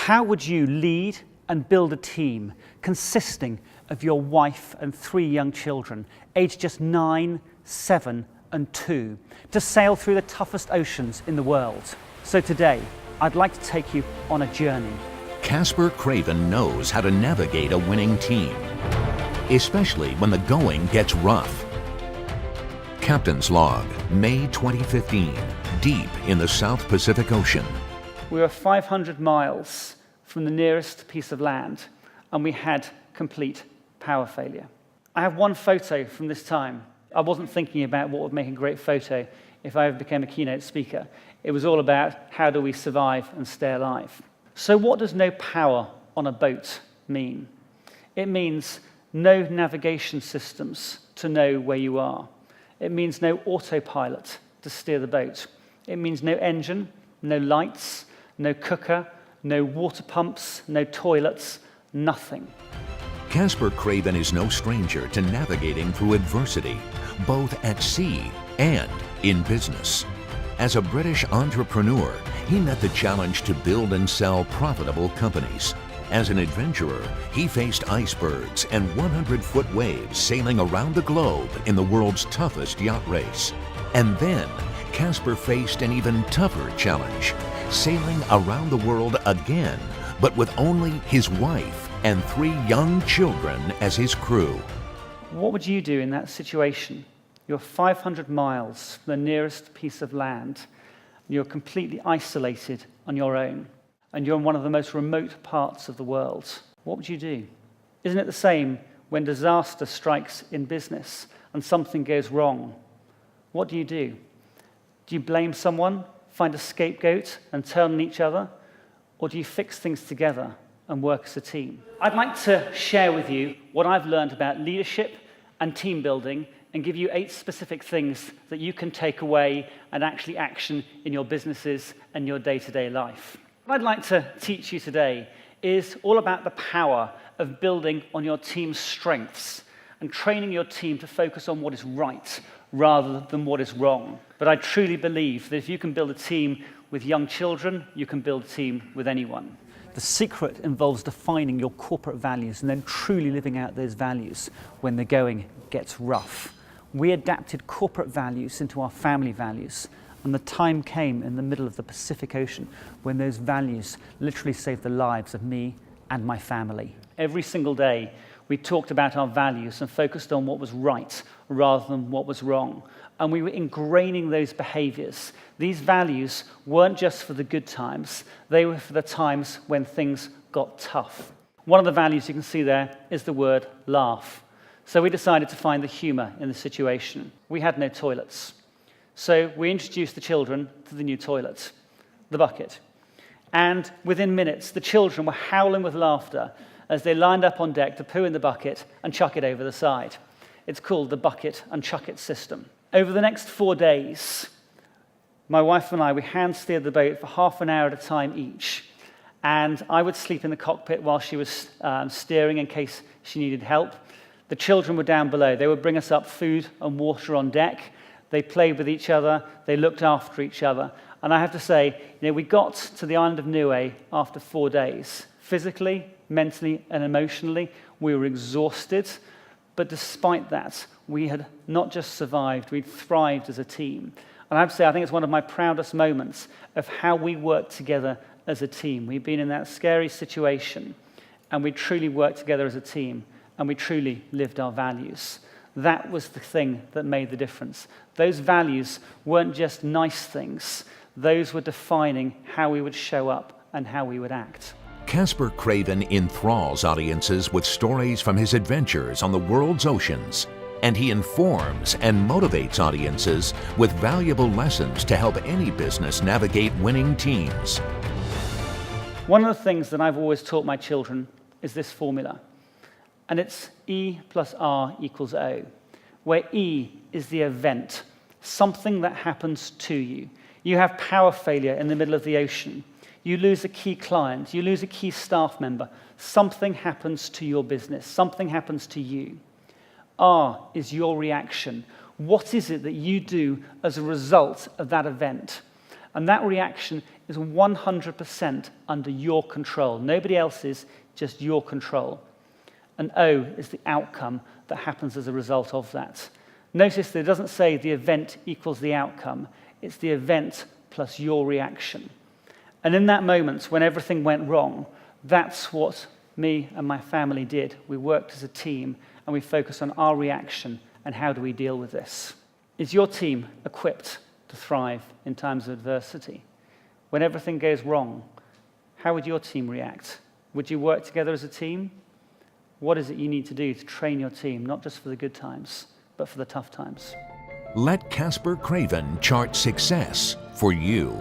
How would you lead and build a team consisting of your wife and 3 young children, aged just 9, 7, and 2, to sail through the toughest oceans in the world? So today, I'd like to take you on a journey. Caspar Craven knows how to navigate a winning team, especially when the going gets rough. Captain's Log, May 2015, deep in the South Pacific Ocean. We were 500 miles from the nearest piece of land, and we had complete power failure. I have one photo from this time. I wasn't thinking about what would make a great photo if I ever became a keynote speaker. It was all about how do we survive and stay alive. So what does no power on a boat mean? It means no navigation systems to know where you are. It means no autopilot to steer the boat. It means no engine, no lights, no cooker, no water pumps, no toilets, nothing. Caspar Craven is no stranger to navigating through adversity, both at sea and in business. As a British entrepreneur, he met the challenge to build and sell profitable companies. As an adventurer, he faced icebergs and 100-foot waves sailing around the globe in the world's toughest yacht race. And then, Caspar faced an even tougher challenge, sailing around the world again, but with only his wife and 3 young children as his crew. What would you do in that situation? You're 500 miles from the nearest piece of land. You're completely isolated on your own, and you're in one of the most remote parts of the world. What would you do? Isn't it the same when disaster strikes in business and something goes wrong? What do? Do you blame someone, find a scapegoat, and turn on each other? Or do you fix things together and work as a team? I'd like to share with you what I've learned about leadership and team building and give you 8 specific things that you can take away and actually action in your businesses and your day-to-day life. What I'd like to teach you today is all about the power of building on your team's strengths and training your team to focus on what is right rather than what is wrong. But I truly believe that if you can build a team with young children, you can build a team with anyone. The secret involves defining your corporate values and then truly living out those values when the going gets rough. We adapted corporate values into our family values, and the time came in the middle of the Pacific Ocean when those values literally saved the lives of me and my family. Every single day, we talked about our values and focused on what was right rather than what was wrong. And we were ingraining those behaviors. These values weren't just for the good times, they were for the times when things got tough. One of the values you can see there is the word laugh. So we decided to find the humor in the situation. We had no toilets. So we introduced the children to the new toilet, the bucket. And within minutes, the children were howling with laughter as they lined up on deck to poo in the bucket and chuck it over the side. It's called the bucket and chuck it system. Over the next 4 days, my wife and I, we hand steered the boat for half an hour at a time each. And I would sleep in the cockpit while she was steering in case she needed help. The children were down below. They would bring us up food and water on deck. They played with each other. They looked after each other. And I have to say, we got to the island of Niue after 4 days. Physically, mentally, and emotionally, we were exhausted. But despite that, we had not just survived, we'd thrived as a team. And I have to say, I think it's one of my proudest moments of how we worked together as a team. We've been in that scary situation, and we truly worked together as a team, and we truly lived our values. That was the thing that made the difference. Those values weren't just nice things. Those were defining how we would show up and how we would act. Caspar Craven enthralls audiences with stories from his adventures on the world's oceans, and he informs and motivates audiences with valuable lessons to help any business navigate winning teams. One of the things that I've always taught my children is this formula, and it's E plus R equals O, where E is the event, something that happens to you. You have power failure in the middle of the ocean. You lose a key client, you lose a key staff member. Something happens to your business, something happens to you. R is your reaction. What is it that you do as a result of that event? And that reaction is 100% under your control. Nobody else's, just your control. And O is the outcome that happens as a result of that. Notice that it doesn't say the event equals the outcome. It's the event plus your reaction. And in that moment, when everything went wrong, that's what me and my family did. We worked as a team, and we focused on our reaction and how do we deal with this. Is your team equipped to thrive in times of adversity? When everything goes wrong, how would your team react? Would you work together as a team? What is it you need to do to train your team, not just for the good times, but for the tough times? Let Caspar Craven chart success for you.